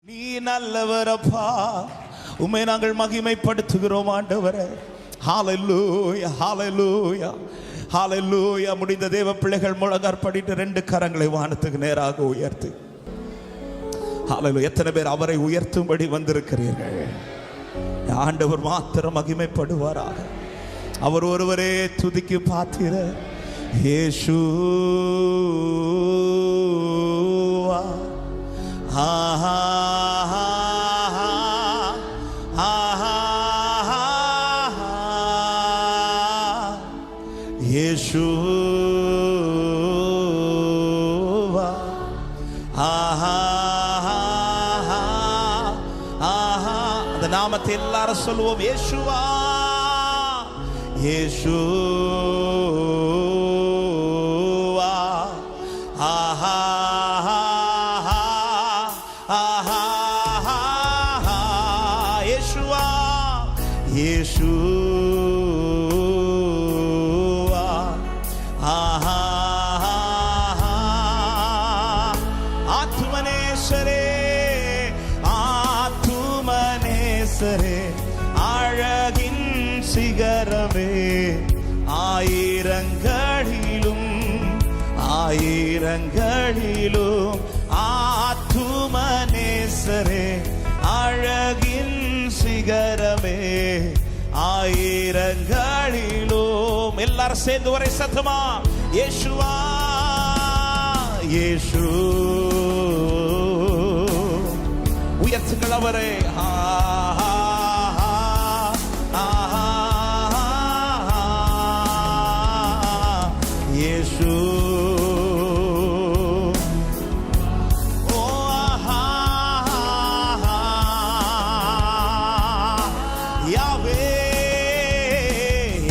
நீ நல்லவரப்பா, உம்மை நாங்கள் மகிமைப்படுத்துகிறோம் ஆண்டவரே. ஹல்லேலூயா, ஹல்லேலூயா, ஹல்லேலூயா. முடிந்த தேவ பிள்ளைகள் முழங்காற்படிட்டு ரெண்டு கரங்களை வானத்துக்கு நேராக உயர்த்து. ஹல்லேலூயா. எத்தனை பேர் அவரை உயர்த்தும்படி வந்திருக்கிறீர்கள்? ஆண்டவர் மாத்திரம் மகிமைப்படுவாராக. அவர் ஒருவரே துதிக்கு பாத்திரர். இயேசுவா, ஆஹா இயேசுவா, ஆஹா ஆஹா. அந்த நாமத்தை எல்லாரும் சொல்லுவோம். இயேசுவா, இயேசுவா, ஆஹா ஆஹா ஆஹா. இயேசுவா, இயேசுவா, ஆஹா ஆஹா. ஆத்துமனேஸ்வரே, ஆத்துமனேஸ்வரே, அழகின் சிகரமே, ஆயிரங்களிலும் ஆயிரங்களிலும் ஆத்துமனேஸ்வரே, அழகின் சிகரமே, ஆயிரங்களிலும். எல்லாரும் சேர்ந்து ஒரே சத்தமா இயேசுவா, இயேசு. உயர்த்துங்கள் அவரை. இயேசு, ஓ ஆஹா, Yahweh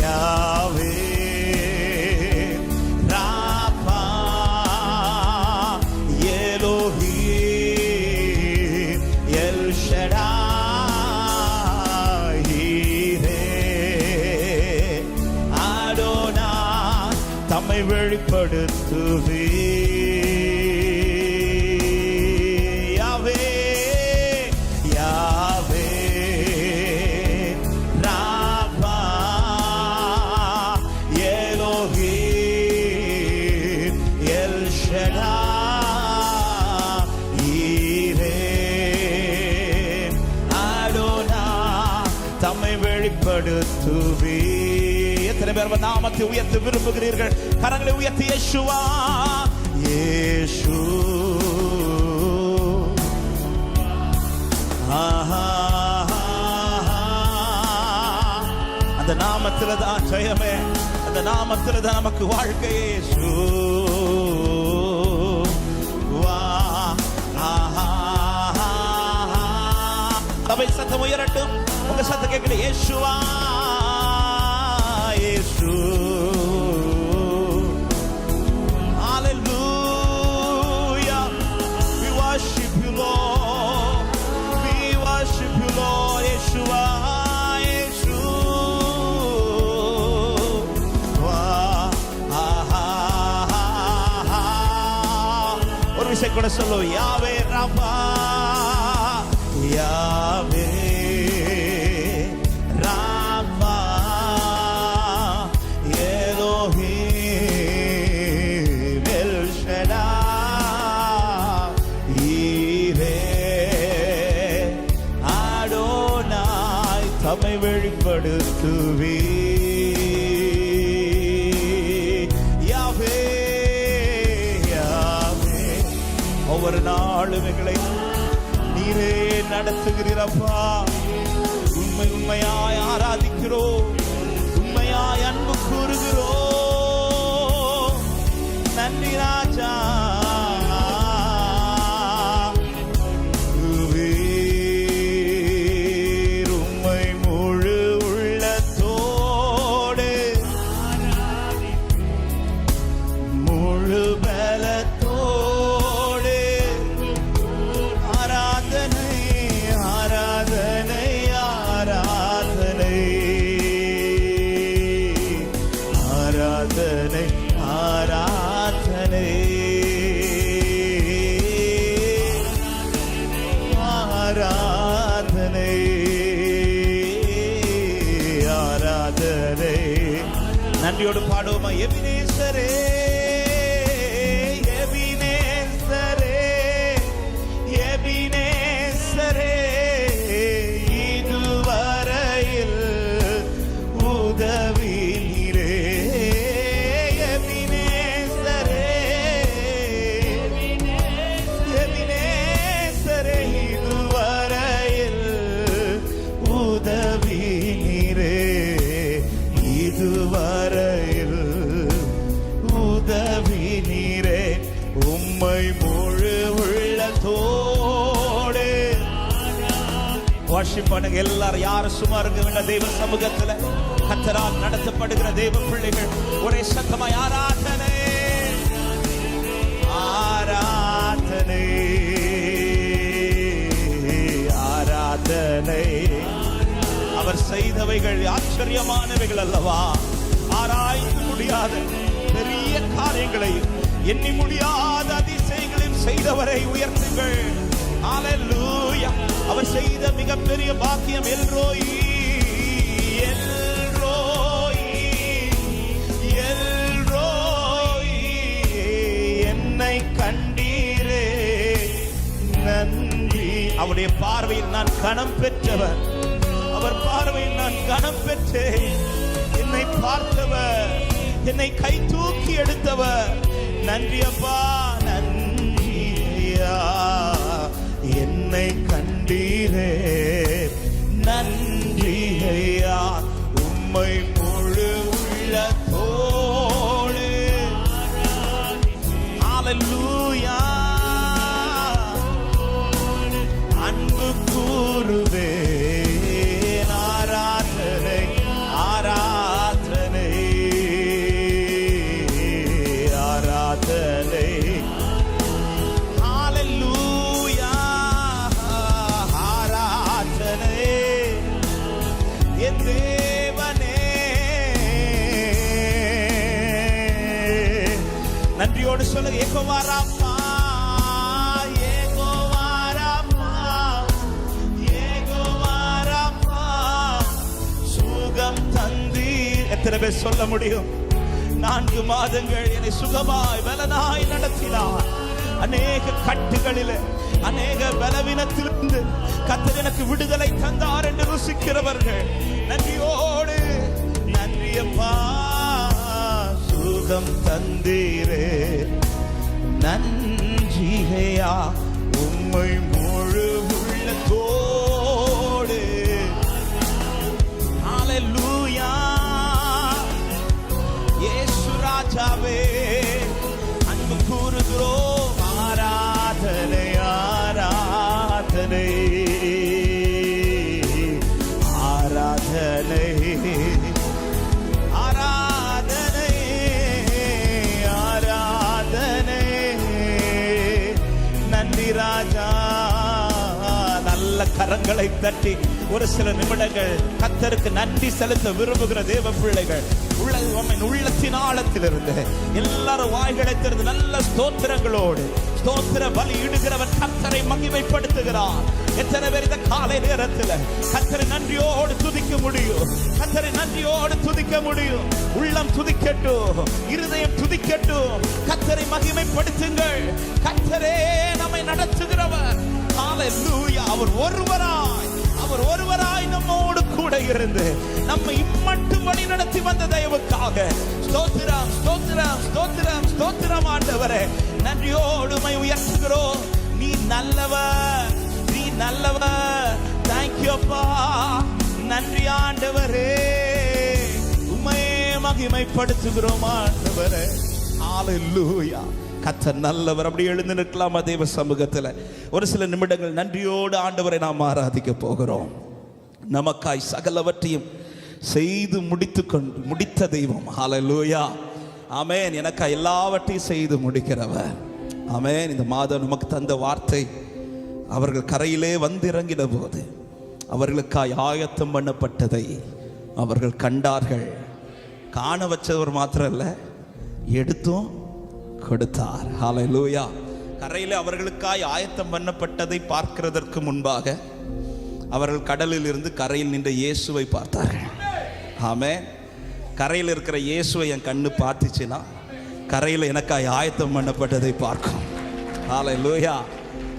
Yahweh, Rapha, Elohim, El Shaddai, Adonai, தம்மை வெளிப்படுத்துவே. Yahweh Yahweh, Rapha, Elohim, El Shaddai, Adonai, தம்மை வெளிப்படுத்துவே. எத்தனை பேர் நாமத்தை உயர்த்த விரும்புகிறீர்கள்? கரங்களை உயர்த்தி இயேசுவா, இயேசு, ஆஹா. அந்த நாமத்துல தான் ஜெயமே, அந்த நாமத்துல தான் நமக்கு வாழ்க்கை. இயேசு, வா, ஆஹா. சபை சத்தம் உயரட்டும். உங்க சத்தம் கேட்கல. இயேசுவா, இயேசு. Hallelujah. We worship you, Lord. We worship you, Lord. Yeshua, Yeshua. ஆஹா ஆஹா. ஒரு விஷயம் கூட சொல்லு. Yahweh Rapha, Yahweh Rapha, Elohim, El Shaddai, Adonai, தம்மை வெளிப்படுத்துவே. யாவே யாவே. ஒவ்வொரு நாளும் எங்களை நீரே நடத்துகிறீரப்பா. உண்மை உண்மையாய் ஆராதிக்கிறோம், உண்மையாய் அன்பு கூறுகிறோம். நன்றி ராஜா. உம்மை முழு உள்ளத்தோடு, முழு பலத்தோடு ஆராதனை ஆராதனை ஆராதனை ஆராதனை ஆராதனை. ஆராதனை ஆராதனை. நன்றியோடு பாடுவோமா? எபினேசரே எபினேசரே எபினேசரே, இதுவரையில் உதவி நீரே. எபினேசரே எபினேசரே, இதுவரையில் உதவி நீரே. இதுவரையில் உதவி நீரே. உம்மை முழு உள்ளத்தோடு வர்ஷிப் பண்ணுங்க எல்லாரும். யாரும் சும்மா இருக்க வேண்டாம். தெய்வ சமூகத்துல கர்த்தரால் நடத்தப்படுகிற தெய்வ பிள்ளைகள் ஒரே சத்தமாய் ஆராதனை ஆராதனை ஆராதனை. அவர் செய்தவைகள் ஆச்சரியமானவைகள் அல்லவா? ஆராய்ந்து முடியாத பெரிய காரியங்களையும் எண்ணி முடியாத அதிசயங்களையும் செய்தவரை உயர்த்துங்கள். ஹல்லேலூயா. அவர் செய்த மிகப்பெரிய பாக்கியம் எல்ரோயி எல்ரோயி எல்ரோயி, என்னை கண்டீரே நன்றி. அவருடைய பார்வையில் நான் கனம் பெற்றவர். அவர் பார்வையில் நான் கனம் பெற்றேன். என்னை பார்த்தவர், என்னை கை தூக்கி எடுத்தவர். நன்றி அப்பா, நன்றி ஐயா. என்னை கண்டீரே நன்றி ஐயா. உம்மை முழு உள்ளத்தோடு ஹல்லேலூயா அன்பு கூறுவே. ஆராதனை ஆராதனை ஆராதனை. ஹல்லேலூயா ஆராதனை. என் தேவனே நன்றியோடு சொல்லுங்க. யெகோவா ராமா யெகோவா ராமா யெகோவா ராமா, சுகம் தந்தீர். எத்தனை பேர் சொல்ல முடியும்? 4 மாதங்கள் என்னை சுகமாய் பலனாய் நடத்தினார். அநேக கட்டுகளில் அநேக பலவீனத்திலிருந்து கர்த்தர் எனக்கு விடுதலை தந்தார் என்று ருசிக்கிறவர்கள் நன்றியோடு நன்றி அப்பா. சுகம் தந்தீரே நன்றி ஐயா. உம்மை முழு உள்ளத்தோடு ஹல்லேலூயா. இயேசு ராஜாவே அன்பு கூறுகிறோம். ஆராதனை ஆராதனை ஆராதனை ஆராதனை ஆராதனை. நன்றி ராஜா. நல்ல கரங்களை தட்டி ஒரு சில நிமிடங்கள் கர்த்தருக்கு நன்றி செலுத்த விரும்புகிற தேவ பிள்ளைகள் உள்ளத்தின் ஆழத்திலிருந்து எல்லாரும் வாய்களை திறந்து நல்ல ஸ்தோத்திரங்களோடு ஸ்தோத்திர பலி இடுகிறவர் கர்த்தரை மகிமைப்படுத்துகிறார். எத்தனை பேர் இந்த காலை நேரத்தில் கர்த்தரை நன்றியோடு துதிக்க முடியும்? கர்த்தரை நன்றியோடு துதிக்க முடியும். உள்ளம் துதிக்கட்டும், இருதயம் துதிக்கட்டும். கர்த்தரை மகிமைப்படுத்துங்கள். கர்த்தரே நம்மை நடத்துகிறவர். ஹல்லேலூயா. அவர் ஒருவராய் நம்மோடு கூட இருந்து நம்மை இம்மட்டும் வழி நடத்தி வந்த தயவுக்காக ஸ்தோத்திரம் ஸ்தோத்திரம் ஸ்தோத்திரம் ஸ்தோத்திரம். ஆண்டவரே நன்றியோடு உம்மை உயர்த்துகிறோம். நீ நல்லவர், நீ நல்லவர். தேங்க்யூ அப்பா. நன்றி ஆண்டவரே. உம்மை மகிமைப்படுத்துகிறோம் ஆண்டவரே. ஹல்லேலூயா. கர்த்தர் நல்லவர். அப்படி எழுந்து நிற்கலாமா தேவ சமூகத்தில்? ஒரு சில நிமிடங்கள் நன்றியோடு ஆண்டவரை நாம் ஆராதிக்க போகிறோம். நமக்காய் சகலவற்றையும் செய்து முடித்த தெய்வம். ஹல்லேலூயா. ஆமென். எனக்காய் எல்லாவற்றையும் செய்து முடிக்கிறவர். ஆமென். இந்த மாதம் நமக்கு தந்த வார்த்தை, அவர்கள் கரையிலே வந்திறங்கின போது அவர்களுக்காய் ஆயத்தம் பண்ணப்பட்டதை அவர்கள் கண்டார்கள். காண வச்சவர் மாத்திரம் இல்லை, எடுத்தும் கொடுத்தார். ஹல்லேலூயா. கரையிலே அவர்களுக்காய் ஆயத்தம் பண்ணப்பட்டதை பார்க்கிறதற்கு முன்பாக அவர்கள் கடலில் இருந்து கரையில் நின்ற இயேசுவை பார்த்தார்கள். ஆமென். கரையில் இருக்கிற இயேசுவை என் கண்ணு பார்த்துச்சுன்னா கரையில் எனக்காய் ஆயத்தம் பண்ணப்பட்டதை பார்க்கும். ஹல்லேலூயா.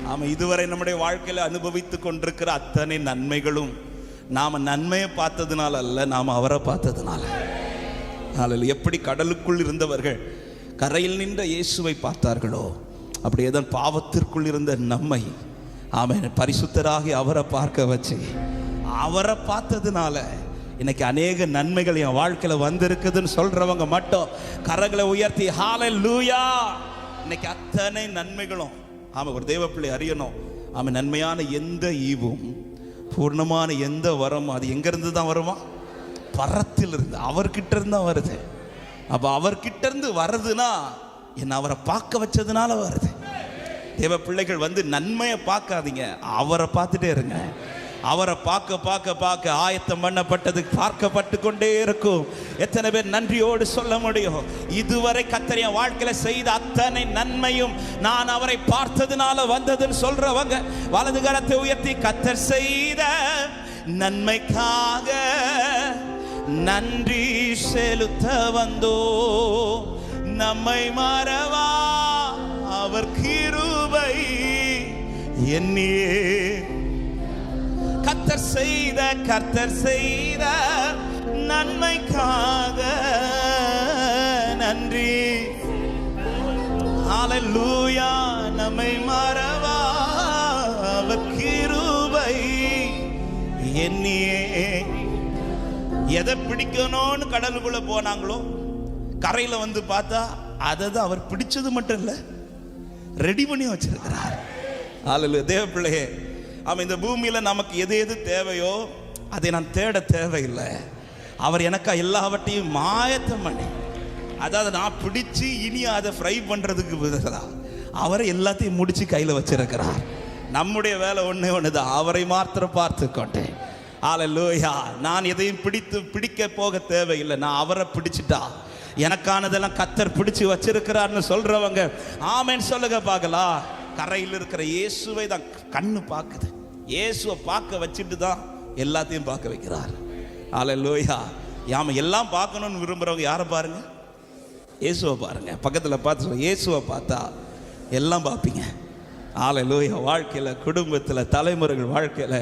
ஆமாம், இதுவரை நம்முடைய வாழ்க்கையில் அனுபவித்து கொண்டிருக்கிற அத்தனை நன்மைகளும் நாம் நன்மையை பார்த்ததுனால அல்ல, நாம் அவரை பார்த்ததுனால. ஹல்லேலூயா. எப்படி கடலுக்குள் இருந்தவர்கள் கரையில் நின்ற இயேசுவை பார்த்தார்களோ அப்படியே தான் பாவத்திற்குள் இருந்த நம்மை ஆமென் பரிசுத்தராகி அவரை பார்க்க வச்சு, அவரை பார்த்ததுனால இன்னைக்கு அநேக நன்மைகள் என் வாழ்க்கையில் வந்திருக்குதுன்னு சொல்றவங்க மட்டும் கரங்களை உயர்த்தி ஹல்லேலூயா. இன்னைக்கு அத்தனை நன்மைகளும் ஆமாம் ஒரு தேவ பிள்ளை அறியணும். ஆமாம், நன்மையான எந்த ஈவும் பூர்ணமான எந்த வரம் அது எங்கிருந்து தான் வருமா? பரத்தில் இருந்து, அவர்கிட்ட இருந்து தான் வருது. அப்போ அவர்கிட்ட இருந்து வருதுன்னா என்ன அவரை பார்க்க வச்சதுனால வருது. தேவ பிள்ளைகள் வந்து நன்மையை பார்க்காதீங்க, அவரை பார்த்துட்டே இருங்க. அவரை பார்க்க பார்க்க பார்க்க ஆயத்தம் பண்ணப்பட்டது பார்க்கப்பட்டு கொண்டே இருக்கும். எத்தனை பேர் நன்றியோடு சொல்ல முடியும்? இதுவரை கர்த்தர் என் வாழ்க்கையில செய்த அத்தனை நன்மையும் நான் அவரை பார்த்ததுனால வந்ததுன்னு சொல்றவங்க வலது கரத்தை உயர்த்தி கர்த்தர் செய்த நன்மைக்காக நன்றி செலுத்த வந்தோ, நம்மை மறவா அவர் கிருபை என்னையே. கர்த்தர் செய்த நன்மைக்காக நன்றி. ஹல்லேலூயா. நம்மை மறவா அவர் கிருபை என்னையே. எதை பிடிக்கணும்னு கடலுக்குள்ள போனாங்களோ கரையில வந்து பார்த்தா அதை தான் அவர் பிடிச்சது மட்டும் இல்லை, ரெடி பண்ணி வச்சிருக்கிறார். ஹல்லேலூயா. தேவ பிள்ளையே, ஆமாம், இந்த பூமியில் நமக்கு எது எது தேவையோ அதை நான் தேட தேவையில்லை. அவர் எனக்கா எல்லாவற்றையும் மாயத்தம் பண்ணி, அதாவது நான் பிடிச்சி இனி அதை ஃப்ரை பண்ணுறதுக்கு பதிலாக அவரை எல்லாத்தையும் முடிச்சு கையில் வச்சிருக்கிறார். நம்முடைய வேலை ஒன்று தான், அவரை மாத்திரம் பார்த்து கொண்டேன். ஹல்லேலூயா. நான் எதையும் பிடிக்க போக தேவையில்லை, நான் அவரை பிடிச்சிட்டா எனக்கானதெல்லாம் கர்த்தர் பிடிச்சு வச்சிருக்கிறார்னு சொல்றவங்க ஆமென் சொல்லுங்க பார்க்கலாம். கரையில் இருக்கிற இயேசுவை தான் கண்ணு பார்க்குது. இயேசுவை பார்க்க வச்சுட்டு தான் எல்லாத்தையும் பார்க்க வைக்கிறார். ஹல்லேலூயா. யாம எல்லாம் பார்க்கணும்னு விரும்புறவங்க யாரை பாருங்க? இயேசுவை பாருங்க. பக்கத்தில் பார்த்து இயேசுவை பார்த்தா எல்லாம் பார்ப்பீங்க. ஹல்லேலூயா. வாழ்க்கையில், குடும்பத்தில், தலைமுறைகள் வாழ்க்கையில்,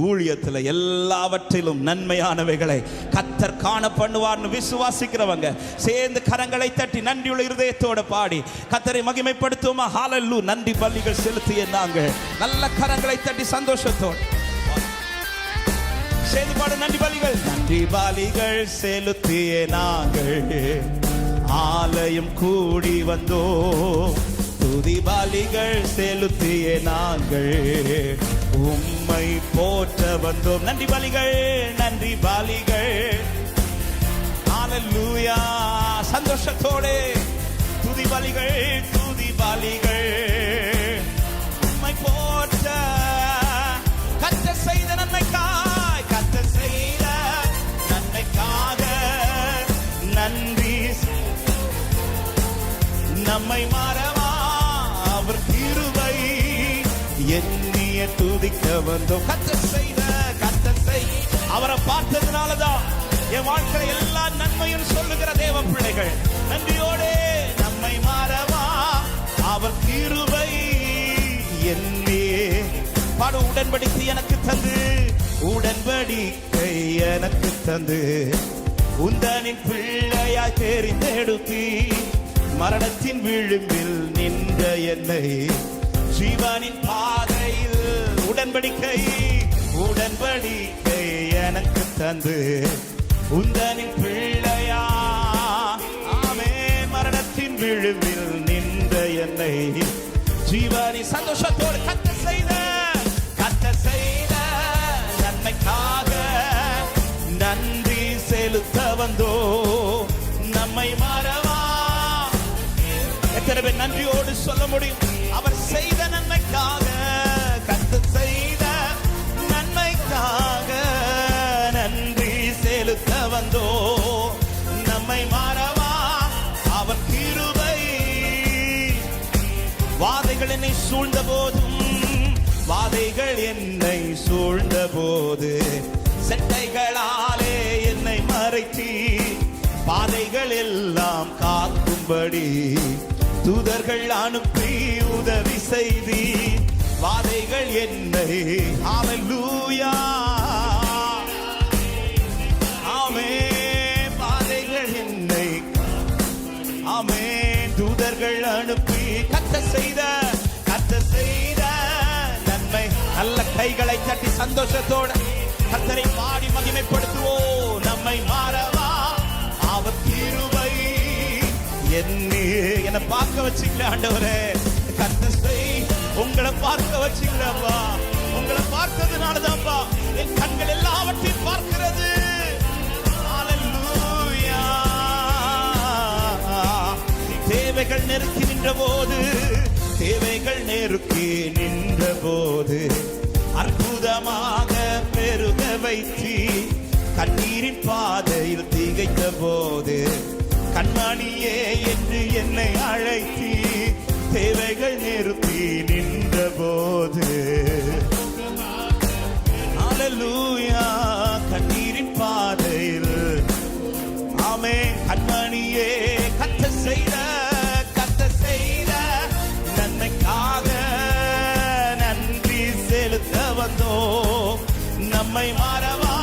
ஊழியத்தில் எல்லாவற்றிலும் நன்மையானவைகளை கர்த்தர் காண பண்ணுவார்னு விசுவாசிக்கிறவங்க சேர்ந்து கரங்களை தட்டி நன்றியுள்ள இருதயத்தோட பாடி கர்த்தரை மகிமைப்படுத்துவோமா? ஹல்லேலூயா. நன்றி பலிகள் செலுத்திய நாங்கள் நல்ல கரங்களை தட்டி சந்தோஷத்தோடு சேர்ந்து பாடு. நன்றி பலிகள் செலுத்திய நாங்கள் ஆலயம் கூடி வந்தோம். துதி பலிகள் செலுத்திய நாங்கள் உம்மை போற்ற வந்தோம். நன்றி பலிகள் ஹல்லேலூயா. சந்தோஷத்தோடு துதி பலிகள் உம்மை போற்ற கர்த்தர் செய்த நன்மைக்காக நன்றி. நம்மை மறவா அவர் கிருபை எண்ணிய துதிக்க வந்தோம். கர்த்தர் செய்த அவரை பார்த்ததுனாலதான் என் வாழ்க்கை எல்லா நன்மையும் சொல்லுகிற தேவ பிள்ளைகள் நன்றியோடே நம்மை மறவா அவர் கிருபை எண்ணியே பாடு. உடன்படிக்கை எனக்கு தந்து உந்தனின் பிள்ளையாய் தெரிந்தெடுத்தி மரணத்தின் விளிம்பில் நின்ற என்னை ஜீவனின் பாதையில் உடன்படிக்கை எனக்கு தந்து உந்தனின் பிள்ளையா ஆமே மரணத்தின் விளிம்பில் நின்ற என்னை ஜீவனி சந்தோஷத்தோடு கர்த்தர் செய்த நன்மைக்காக நன்றி செலுத்த வந்தோ. நம்மை மறவா எத்தனை பேர் நன்றியோடு சொல்ல முடியும்? அவர் செய்த நன்மைக்காக, கர்த்தர் செய்த நன்மைக்காக நன்றி செலுத்த வந்தோ. நம்மை மறவா அவர் கிருபை. வாதைகள் என்னை சூழ்ந்த போதும் பாதைகள் என்னை சூழ்ந்த போது செட்டைகளாலே என்னை மறைத்தி பாதைகள் எல்லாம் காக்கும்படி தூதர்கள் அனுப்பி உதவி செய்தி பாதைகள் என்னை ஹல்லேலூயா ஆமென் பாதைகள் என்னை ஆமென் தூதர்கள் அனுப்பி கர்த்தர் செய்த நன்மை நல்ல கைகளை தட்டி சந்தோஷத்தோட கர்த்தரை பாடி மகிமைப்படுத்துவோம் நம்மை மாறவா அவர் கிருபை என்னை பார்க்க வச்சுக்கல ஆண்டவரே கர்த்தரை உங்களை பார்க்க வச்சுக்கலப்பா உங்களை பார்த்ததுனாலதான்ப்பா என் கண்கள் எல்லாவற்றையும் பார்க்கிறது ஹல்லேலூயா தேவைகள் நெருக்கி நின்ற போது தேவைகள் நெருக்கி நின்ற போது அற்புதமாக பெருக வைத்தி கண்ணீரின் பாதையில் திகைத்த போது கண்மணியே என்று என்னை அழைத்தி தேவைகள் நெருக்கி நின்ற போது ஹல்லேலூயா கண்ணீரின் பாதையில் ஆமென் கண்மணியே கர்த்தர் செய்த நன்மைக்காக நன்றி செலுத்த வந்தோம் நம்மை மாறவா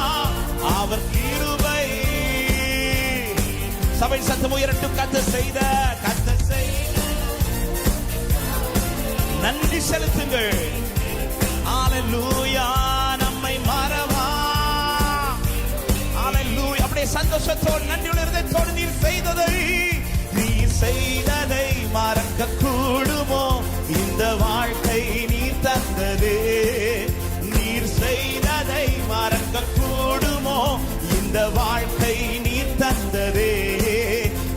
அவர் கிருபை சபை சத்தம் உயரட்டும் கர்த்தர் செய்த நன்றி செலுத்துங்கள் ஹல்லேலூயா நம்மை மாறவா ஹல்லேலூயா அப்படியே சந்தோஷத்தோடு நன்றியுள்ள இருதயத்தோடு நீர் செய்ததை மறக்க கூடுமோ இந்த வாழ்க்கை நீர் தந்ததே நீர் செய்ததை மறக்க கூடுமோ இந்த வாழ்க்கை நீர் தந்ததே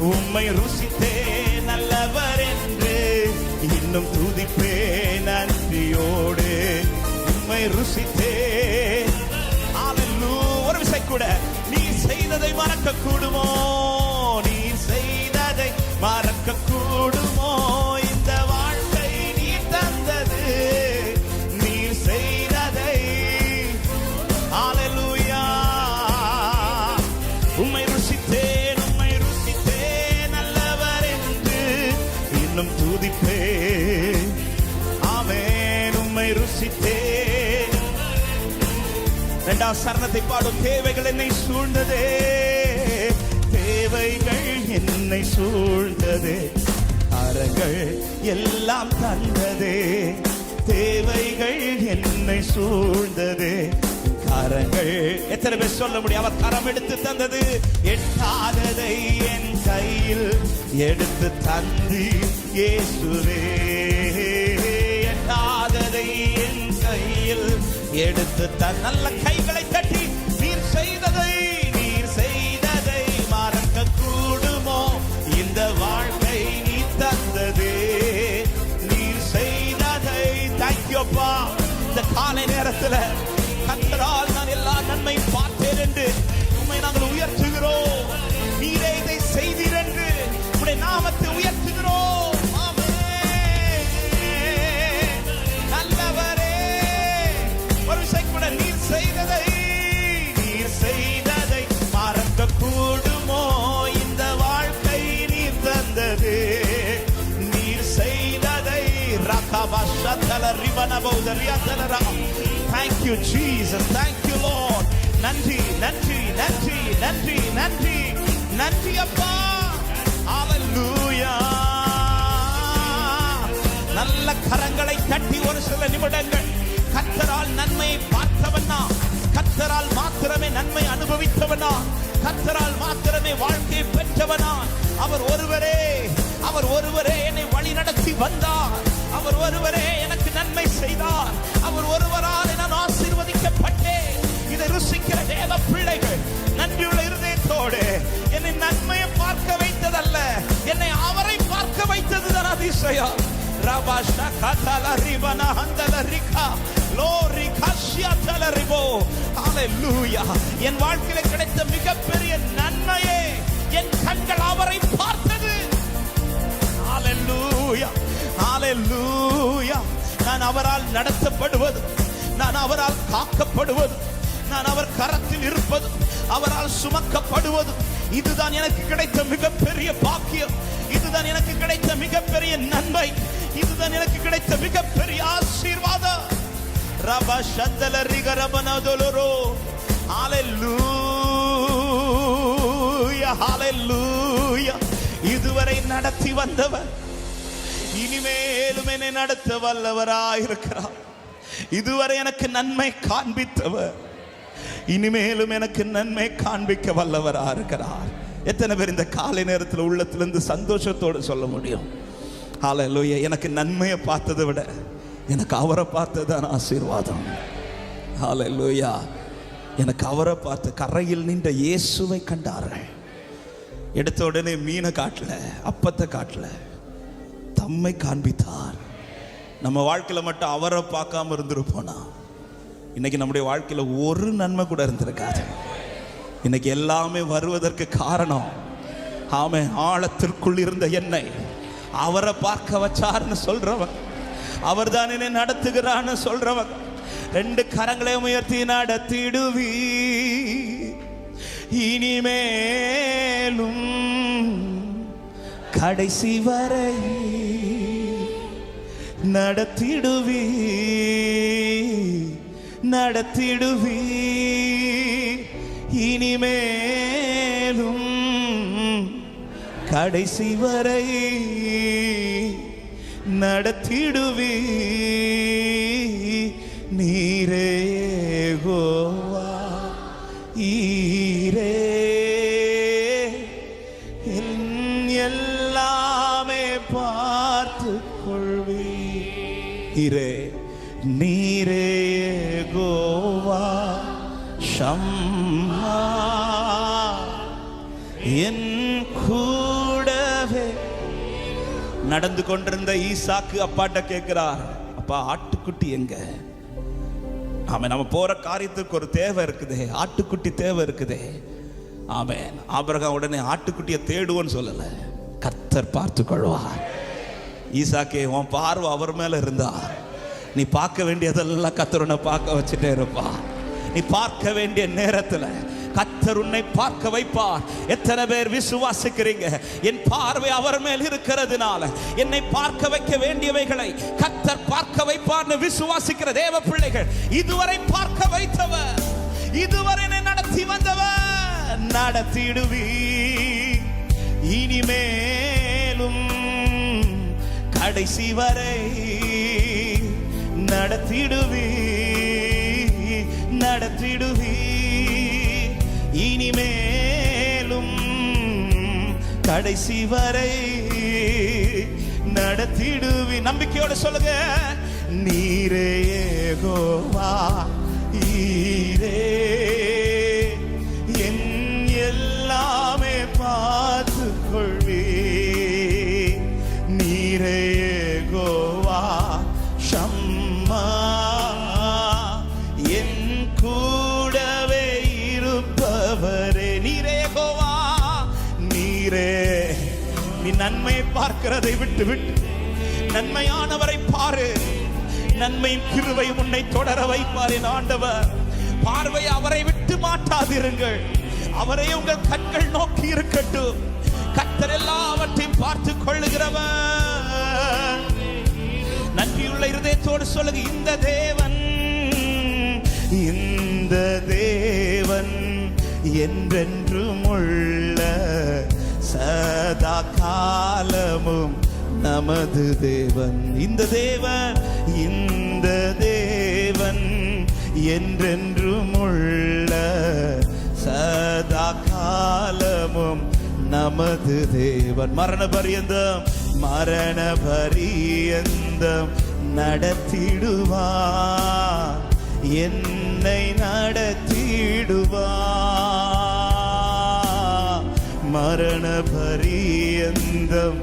உம்மை ருசித்தே நல்லவர் என்று இன்னும் துதிப்பே நன்றியோடு உம்மை ருசித்தே ஒரு விசை கூட நீ செய்ததை மறக்க கூடுமோ நீ செய்ததை மறக்க கூடுமோ இந்த வாழ்க்கை நீ தந்தது நீ செய்ததை ஹல்லேலூயா உம்மை ருசித்தேன் நல்லவர் என்று இன்னும் துதிப்பே ஆமென் உம்மை ருசித்தேன் இரண்டாம் சரணத்தை பாடும் தேவைகள் என்னை சூழ்ந்ததே தேவைகள் என்னை சூழ்ந்ததே அரங்கள் எல்லாம் தந்ததே தேவைகள் என்னை சூழ்ந்ததே கரங்கள் எத்தனை பேர் சொல்ல முடியும் அவர் கரம் எடுத்து தந்தது எட்டாததை என் கையில் எடுத்து தந்தி இயேசுவே எட்டாததை என் கையில் எடுத்து தன் நல்ல கைகளை தட்டி நீர் செய்ததை மறக்க கூடுமோ இந்த வாழ்க்கை நீ தந்ததே நீர் செய்ததை தேங்க்யூப்பா இந்த காலை நேரத்தில் கர்த்தரால் நான் எல்லா நன்மை பார்த்தேன் என்று உம்மை நாங்கள் உயர்த்துகிறோம் நீரே இதை செய்தீர் என்று உம்முடைய நாமத்தை உயர்த்துகிறோம் நல்லவரே ஒரு விசை கூட நீர் செய்ததை மறக்க கூடுமோ இந்த வாழ்க்கை நீர் தந்தது நீர் செய்ததை Thank you Jesus thank you Lord நன்றி நன்றி நன்றி நன்றி நன்றி நன்றி அப்பா ஹல்லேலூயா நல்ல கரங்களை தட்டி ஒரு சில நிமிடங்கள் கர்த்தரால் நன்மையை பார்த்தவனா கர்த்தரால் மாத்திரமே நன்மை அனுபவித்தவனா கர்த்தரால் மாத்திரமே வாழ்க்கையை பெற்றவனா அவர் ஒருவரே என்னை வழி நடத்தி வந்தார் அவர் ஒருவரே எனக்கு நன்மை செய்தார் அவர் ஒருவரால் நான் ஆசீர்வதிக்கப்பட்டேன் இதை ருசிக்கிற தேவ பிள்ளைகள் நன்றியுள்ள இருதயத்தோடு என்னை நன்மையை பார்க்க வைத்ததல்ல என்னை அவரை பார்க்க வைத்ததுதான் அதிசயம் ரபாஷா கதல ரிபனா ஹந்தல ரிகா லோரி கஷ்யா தல ரிபோ ஹல்லேலூயா என் வாழ்க்கையில கிடைத்த மிகப்பெரிய நன்மையே என் கண்கள் அவரை பார்த்தது ஹல்லேலூயா ஹல்லேலூயா நான் அவரால் நடத்தப்படுவது, நான் அவரால் காக்கப்படுவது, நான் அவர் கரத்தில் இருப்பது, அவரால் சுமக்கப்படுவது, இதுதான் எனக்கு கிடைத்த மிகப்பெரிய பாக்கியம், இதுதான் எனக்கு கிடைத்த மிகப்பெரிய நன்மை, இதுதான் எனக்கு கிடைத்த மிகப்பெரிய ஆசீர்வாதம். ரபா சந்தல ரிகரபனதொலரோ. ஹalleluya ஹalleluya. இதுவரை நடத்தி வந்தவர் இனிமேலும் என்னை நடத்த வல்லவராயிருக்கிறார். இதுவரை எனக்கு நன்மை காண்பித்தவர் இனிமேலும் எனக்கு நன்மை காண்பிக்க வல்லவராயிருக்கிறார். எத்தனை பேர் இந்த காலை நேரத்தில் உள்ளத்திலிருந்து சந்தோஷத்தோடு சொல்ல முடியும்? ஹalleluya. எனக்கு நன்மையை பார்த்ததை விட எனக்கு அவரை பார்த்ததான் ஆசீர்வாதம். ஹalleluya. எனக்கு அவரை பார்த்து கரையில் நின்ற இயேசுவை கண்டார்கள். எடுத்த உடனே மீனை காட்டல, அப்பத்தை காட்டல, தம்மை காண்பித்தார். நம்ம வாழ்க்கையில மட்டும் அவரை பார்க்காம இருந்திருப்போனா இன்னைக்கு நம்முடைய வாழ்க்கையில ஒரு நன்மை கூட இருந்திருக்காது. இன்னைக்கு எல்லாமே வருவதற்கு காரணம் ஆமே ஆழத்திற்குள் இருந்த என்னை அவரை பார்க்க வச்சார்னு சொல்றவன், அவர் தான் என்னை நடத்துகிறான்னு சொல்றவன், ரெண்டு கரங்களை உயர்த்தி நடத்திடுவி இனிமேலும் கடைசி வரை நடத்திடுவி நடத்திடுவி இனிமேலும் கடைசி வரை நடத்திடுவி நீரே யெகோவா ஈரே எல்லாமே பார்த்து கொள்வீரே நீரே யெகோவா ஷம்மா என் கூடவே. நடந்து கொண்டிருந்த ஈசாக்கு அப்பாட்ட கேட்கிறார், அப்பா ஆட்டுக்குட்டி எங்க? ஆமென். நம்ம போற காரியத்துக்கு ஒரு தேவை இருக்குதே, ஆட்டுக்குட்டி தேவை இருக்குதே. ஆமென். ஆபிரகாம் உடனே ஆட்டுக்குட்டியை தேடுவோன்னு சொல்லல, கர்த்தர் பார்த்து கொள்வார். ஈசாக்கே உன் பார்வை அவர் மேல இருந்தா நீ பார்க்க வேண்டியதெல்லாம் கர்த்தர் உன்னை பார்க்க வச்சுட்டே இருப்பா. நீ பார்க்க வேண்டிய நேரத்துல கர்த்தர் உன்னை பார்க்க வைப்பார். எத்தனை பேர் விசுவாசிக்கிறீங்க? என் பார்வை அவர் மேல் இருக்கிறதுனால என்னை பார்க்க வைக்க வேண்டியவைகளை கர்த்தர் பார்க்க வைப்பார்னு விசுவாசிக்கிற தேவ பிள்ளைகள், இதுவரை பார்க்க வைத்தவர், இதுவரை என்னை நடத்தி வந்தவர் நடத்திடுவி இனிமேலும் கடைசி வரை நடத்திடுவி நடத்திடுவி இனிமேலும் கடைசி வரை நடத்திடுவி. நம்பிக்கையோடு சொல்லுங்க, நீரே யெகோவா ஈரே என் எல்லாமே பார்த்து கொள்வி நீரே யெகோவா ஷம்மா என் கூடவே இருப்பவரே நீரே யெகோவா நீரே. நீ நன்மையை பார்க்கிறதை விட்டு விட்டு நன்மையானவரை பாரு. நன்மையும் கிருபையும் உன்னை தொடர வைப்பார் என் ஆண்டவர். பார்வை அவரை விட்டு மாட்டாதிருங்கள், அவரை உங்கள் கண்கள் நோக்கி இருக்கட்டும். கர்த்தர் எல்லாவற்றையும் பார்த்து கொள்ளுகிறவர். நன்றியுள்ள இருதயத்தோடு சொல்லுங்க, இந்த தேவன் என்றென்றும் உள்ள சதா காலமும் நமது தேவன். இந்த தேவன் என்றென்றும் உள்ள சதா காலமும் நமது தேவன். மரண பரியந்தம் நடத்திடுவார், என்னை நடத்திடுவார். மரண பரியந்தம்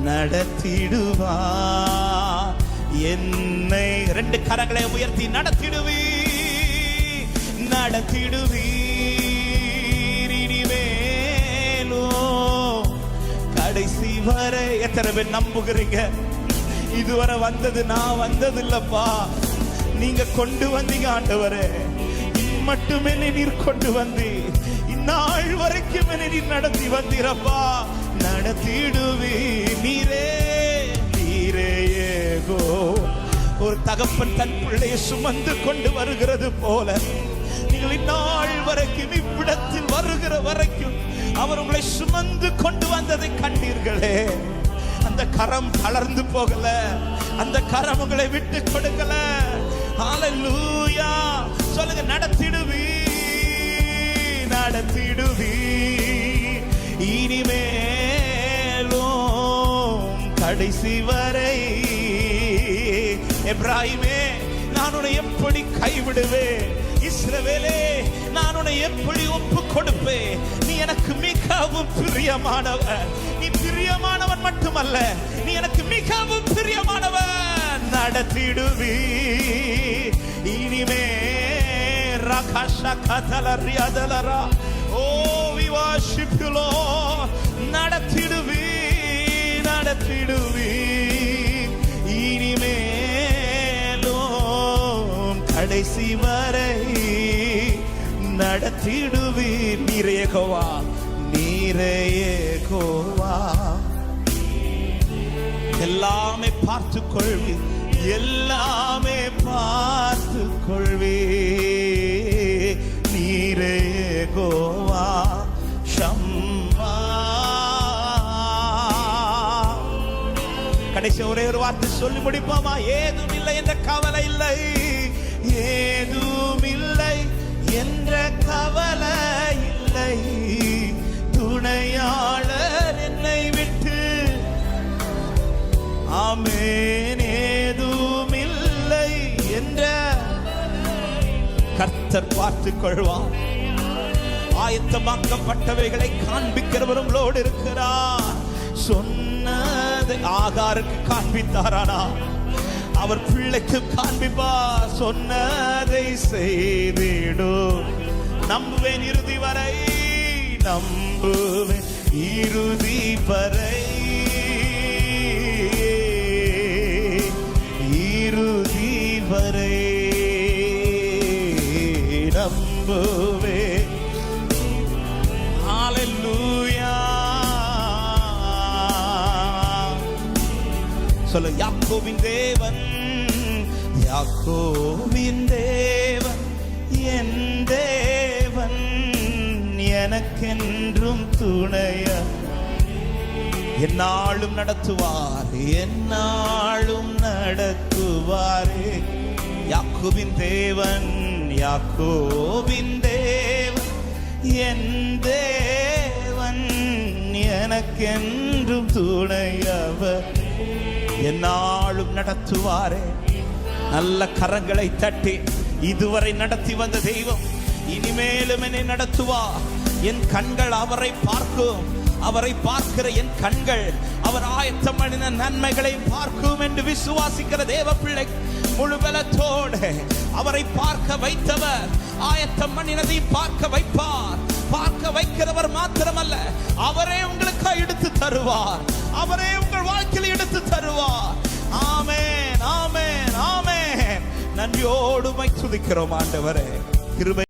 நடத்திடுவார், என்னை ரெண்டு கரங்களை உயர்த்தி நடத்திடுவி இனிமேலும் கடைசி வரை. எத்தனை பேர் நம்புகிறீங்க? இதுவரை வந்தது நான் வந்தது இல்லப்பா, நீங்க கொண்டு வந்தீங்க ஆண்டவரே. மட்டுமே நீர் கொண்டு வந்து இந்நாள் வரைக்கும் நீர் நடத்தி வந்தீரப்பா. நடத்திடுவி நீரே நீரே ஏகோ. ஒரு தகப்பன் தன் பிள்ளையை சுமந்து கொண்டு வருகிறது போல நீங்கள் இந்நாள் வரைக்கும் இவ்விடத்தில் வருகிற வரைக்கும் அவர் உங்களை சுமந்து கொண்டு வந்ததை கண்டீர்களே. அந்த கரம் தளர்ந்து போகல, அந்த கரம் உங்களை விட்டு கொடுக்கல. ஹல்லேலூயா சொல்லுங்க. நடத்திடுவி நடத்திடுவி இனிமேலும் கடைசி வரை. எப்ராஹிமே நான் உன்னை எப்படி கைவிடுவேன், இஸ்ரவேலே நான் உன்னை எப்படி ஒப்பு கொடுப்பேன். நீ எனக்கு மிகவும் பிரியமானவன். நீ பிரியமானவன் மட்டுமல்ல, நீ எனக்கு மிகவும் பிரியமானவன். நடத்திடுவி இனிமே ரகஷா கதலரியாதலரா. ஓ we worship you Lord. நடத்திடுவி நடத்திடுவி இனிமேலும் கடைசி வரை நடத்திடுவி. நீரே யெகோவா நீரே யெகோவா. எல்லாமே பார்த்து கொள்வி, எல்லாமே பார்த்து கொள்வி. நீரே யெகோவா ஷம்மா. கடைசி ஒரே ஒரு வார்த்தை சொல்லி முடிப்போமா? ஏதும் இல்லை என்ற கவலை இல்லை, ஏதும் இல்லை என்ற கவலை இல்லை. துணையாளர் என்னை விட்டு ஆமென். ஏதும் இல்லை என்ற கர்த்தர் பார்த்துக் கொள்வார். ஆயத்தமாக்கப்பட்டவைகளை காண்பிக்கிறவர்களோடு இருக்கிறார். சொன்னதை ஆகாருக்கு காண்பித்தாரானா அவர் பிள்ளைக்கு காண்பிப்பார். சொன்னதை செய்திடும். நம்புவேன் இறுதி வரை, நம்புவேன் இறுதி வரை, இறுதி வரை நம்புவேன். ஹல்லேலூயா சொல்ல. யாக்கோபின் தேவன் யாக்கோபின் தேவன் என் தேவன் எனக்கென்றும் துணைய. என்னாலும் நடத்துவார் என்னாலும் நடத்துவாரே. யாக்கோபின் தேவன் யாக்கோபின் தேவன் என் தேவன் எனக்கென்றும் துணையவர். என்னாலும் நடத்துவாரே. நல்ல கரங்களை தட்டி இதுவரை நடத்தி வந்த தெய்வம் இனிமேலும் என்னை நடத்துவார். என் கண்கள் அவரை பார்க்கும், அவரை பார்க்கிற என் கண்கள் அவர் ஆயத்தம் பண்ணின நன்மைகளை பார்க்கும் என்று விசுவாசிக்கிற தேவ பிள்ளை முழு பலத்தோடு அவரை பார்க்க வைத்தவர் ஆயத்தம் பண்ணினதை பார்க்க வைப்பார். பார்க்க வைக்கிறவர் மாத்திரமல்ல, அவரே உங்களுக்கு எடுத்து தருவார், அவரே உங்கள் வாழ்க்கையில் எடுத்து தருவார். ஆமென் ஆமென் ஆமென். நன்றியோடு துதிக்கிறோம் ஆண்டவரே. கிருபை